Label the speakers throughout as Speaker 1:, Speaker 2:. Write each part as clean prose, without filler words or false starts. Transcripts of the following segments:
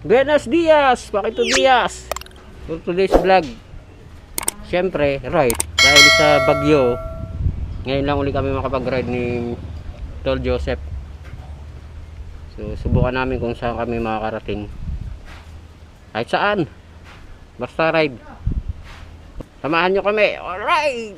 Speaker 1: Buenos dias, Pakito Diaz. For today's vlog, syempre, ride. Dahil sa bagyo, ngayon lang uli kami makapag-ride ni Tol Joseph. So, subukan namin kung saan kami makakarating. Kahit saan. Basta ride. Samahan nyo kami. Alright!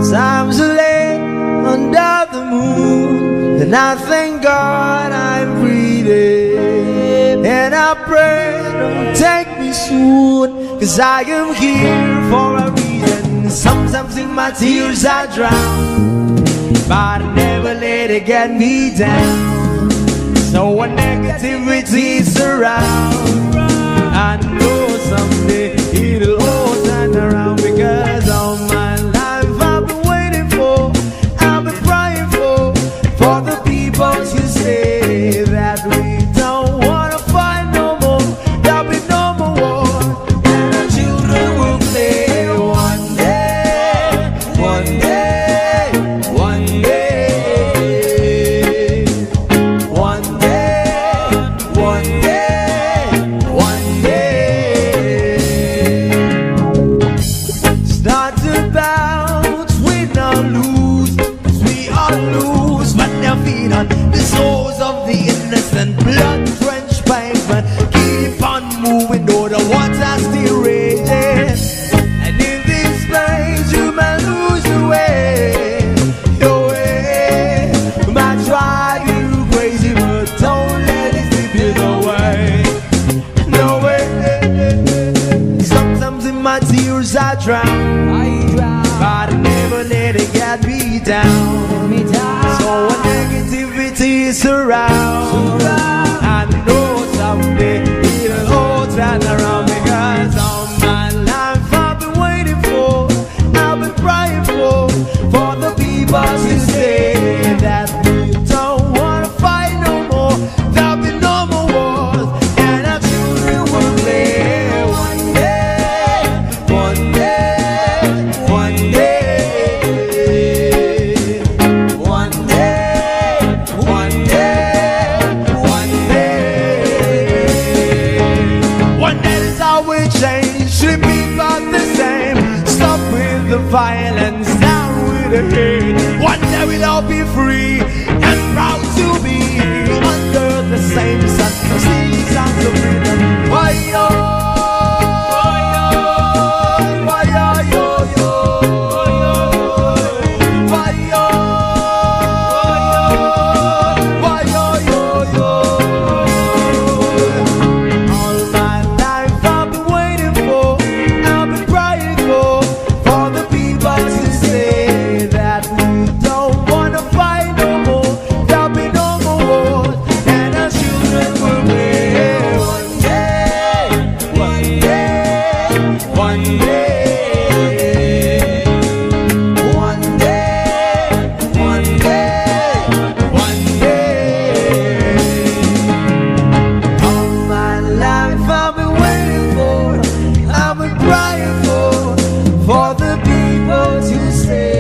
Speaker 2: Times are late under the moon, and I thank God I'm breathing. And I pray don't take me soon, cause I am here for a reason. Sometimes in my tears I drown, but I never let it get me down. So when negativity surround, I know someday it'll all turn around. Because all my life I've been waiting for, I've been crying for the people to say that we don't wanna fight no more. There'll be no more war, and our children will play one day, one day, one day, one day, one day, one day. It's not about win or lose, 'cause we all lose, but they're feed on the souls of the innocent, blood-drenched pavement. Keep on moving, though the water's still raging. And in this place you may lose your way, your way. Might drive you crazy, but don't let it slip you away. No way. Sometimes in my tears I drown, but I never let it get me down. So when negativity surrounds, I know someday it'll all turn around. Because all my life I've been waiting for, I've been crying for the people to say that we don't wanna fight no more. There'll be no more wars, and our children will play one day, one day, one day, one day, one day, one day. One day is how we change, should be about the same. Stop with the violence, down with the hate. One day we'll all be free and proud to be under the same sun, singing songs of freedom. Why yo, why yo, why yo, yo, yo, why yo, why yo, yo, yo. All my life I've been waiting for, I've been crying for the people to say that we don't wanna fight no more. There'll be no more wars, and our children will live one day, one day, one day, one day, one day, one day. All my life I've been waiting for, I've been crying for the people to say.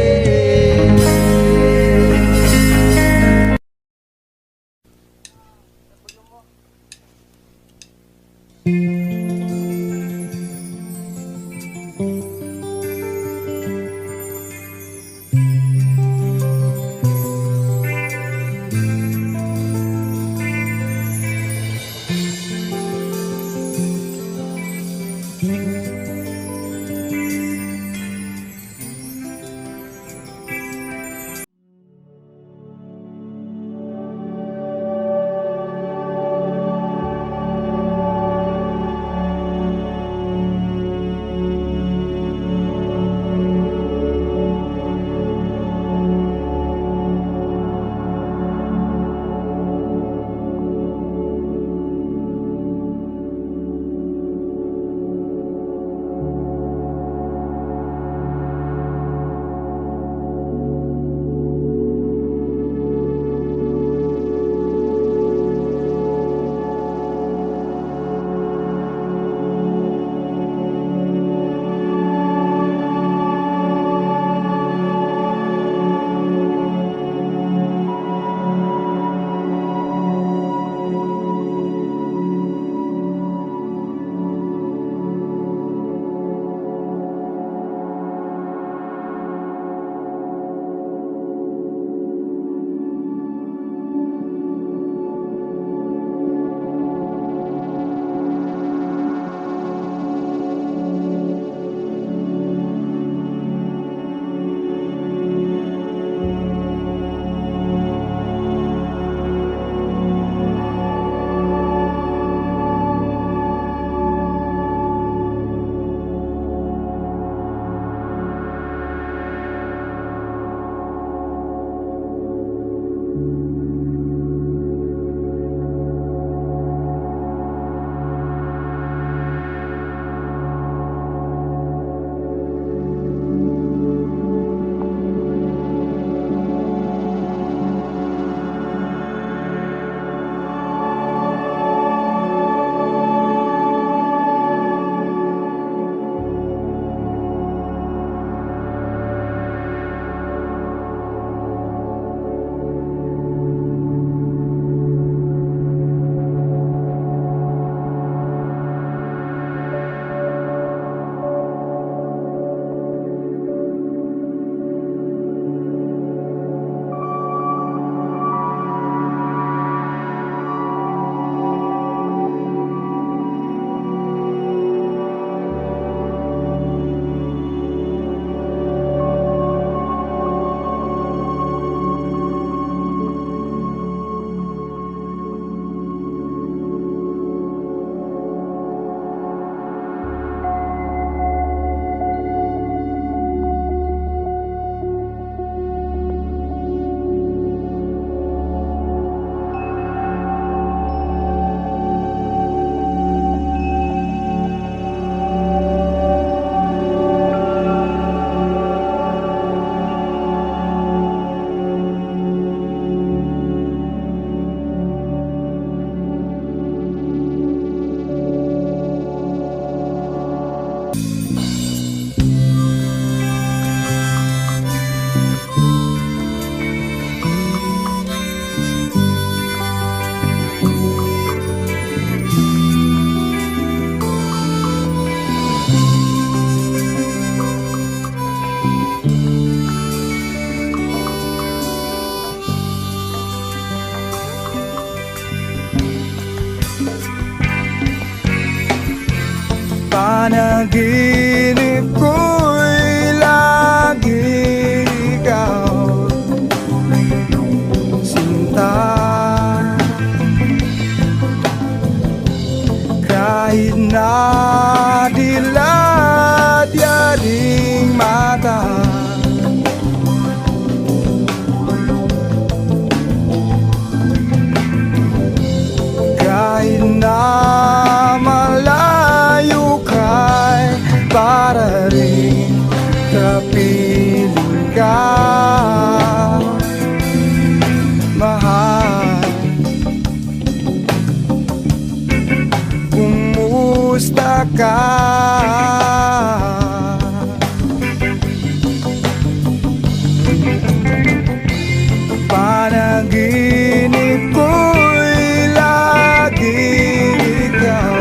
Speaker 2: Panaginip ko'y lagi ikaw, sinta. Kahit na dilat yaring mata, kahit na malayo ka'y para rin kapiling ka, mahal. Kumusta ka? Panaginip ko'y lagi ikaw,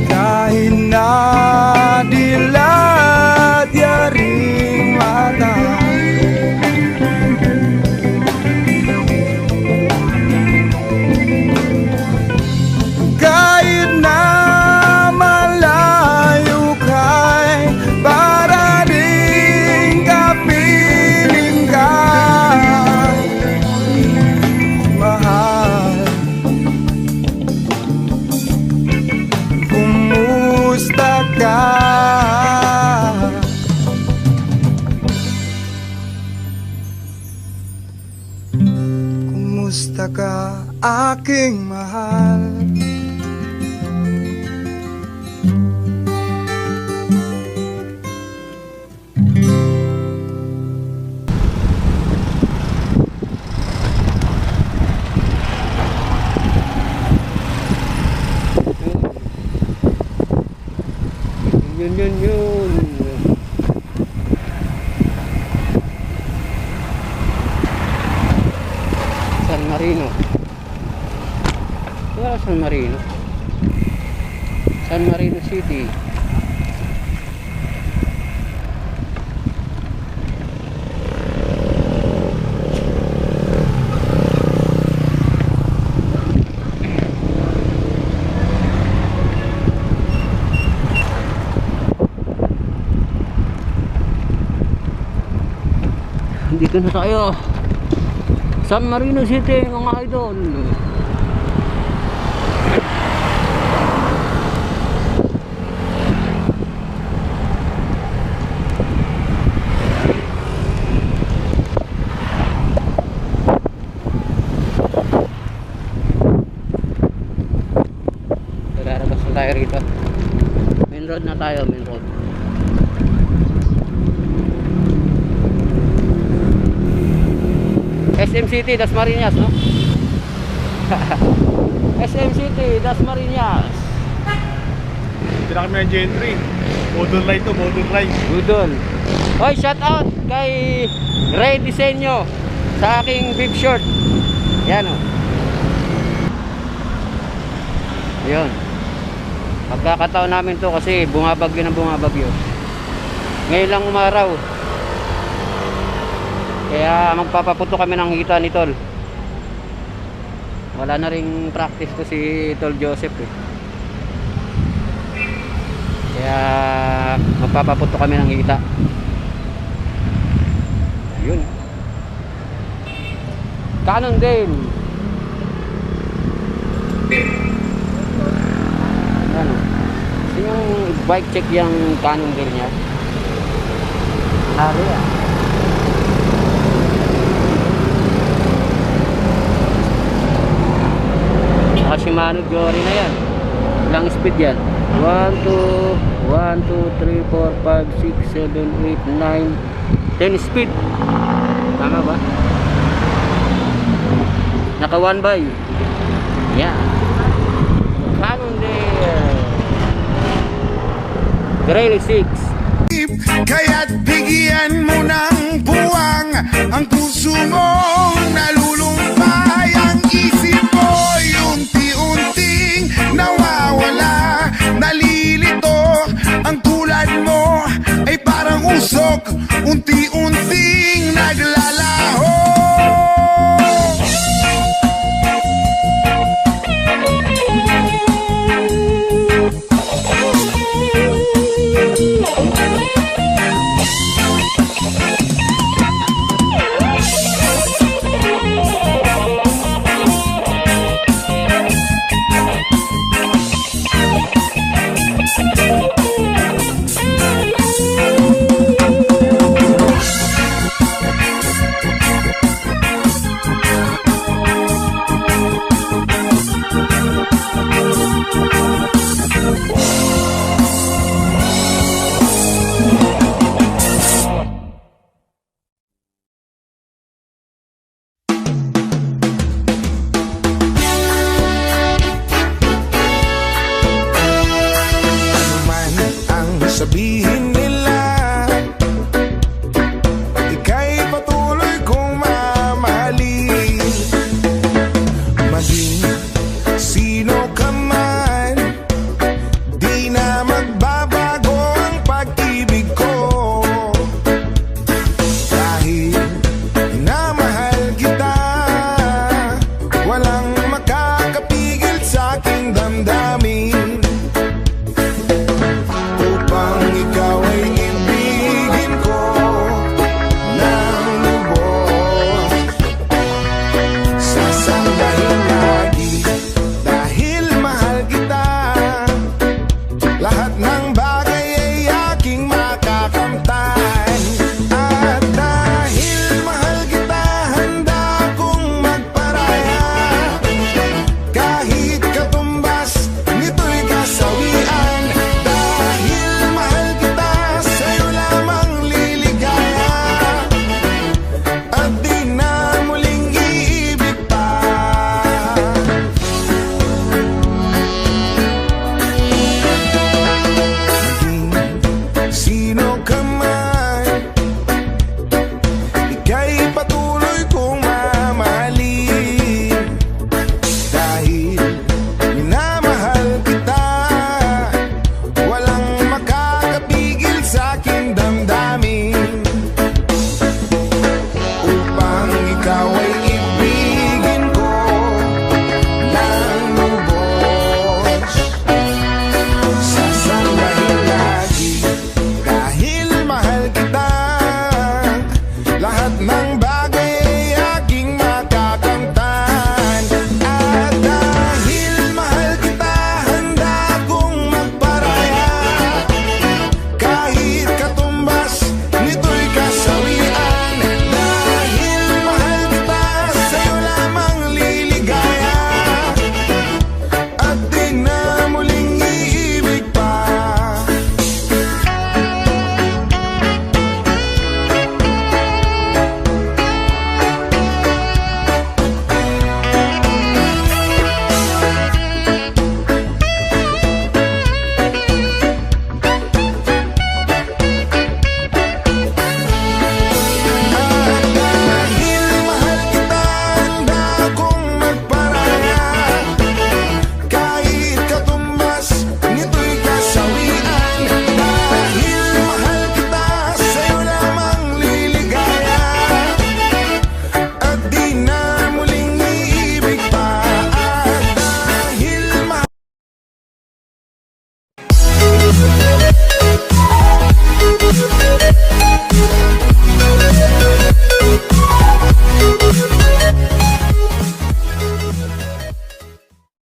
Speaker 2: kahit na dilat yaring mata, kahit na malayo ka'y para rin kapiling ka, mahal. Kumusta ka? Kumusta ka, aking mahal?
Speaker 1: Yun. San Marino. Wala San Marino. San Marino City. Dito na tayo, San Marino City, mga idol. Lalabas na tayo rito. Main road na tayo, main road. SM City, Dasmariñas, no? SM City, Dasmariñas.
Speaker 3: Hindi na kami ng gentry. Modern ride to, modern ride.
Speaker 1: Budol. Hoy, shout out kay Ray Disenyo sa aking bib short. Yan, oh. Ayun. Pagkakataon namin to kasi bumabagyo ng bumabagyo. Ngayon lang umaraw. Kaya magpapaputo kami ng hita ni Tol. Wala na ring practice to si Tol Joseph eh. Kaya magpapaputo kami ng hita. Yun. Cannondale. Ano? Yung bike check yung Cannondale niya. Nari ah. Shimano Jory na yan. Ilang speed yan? 1, 2, 3, 4, 5, 6, 7, 8, 9 10 speed. Tama ba? Naka 1 by. Yeah. Cannondale Grade 6.
Speaker 4: Kaya't bigyan mo ng buwang ang puso mong nalulumpay. Ang isip mo'y unti-unting nawawala, nalilito. Ang tulad mo ay parang usok, unti-unting naglalala.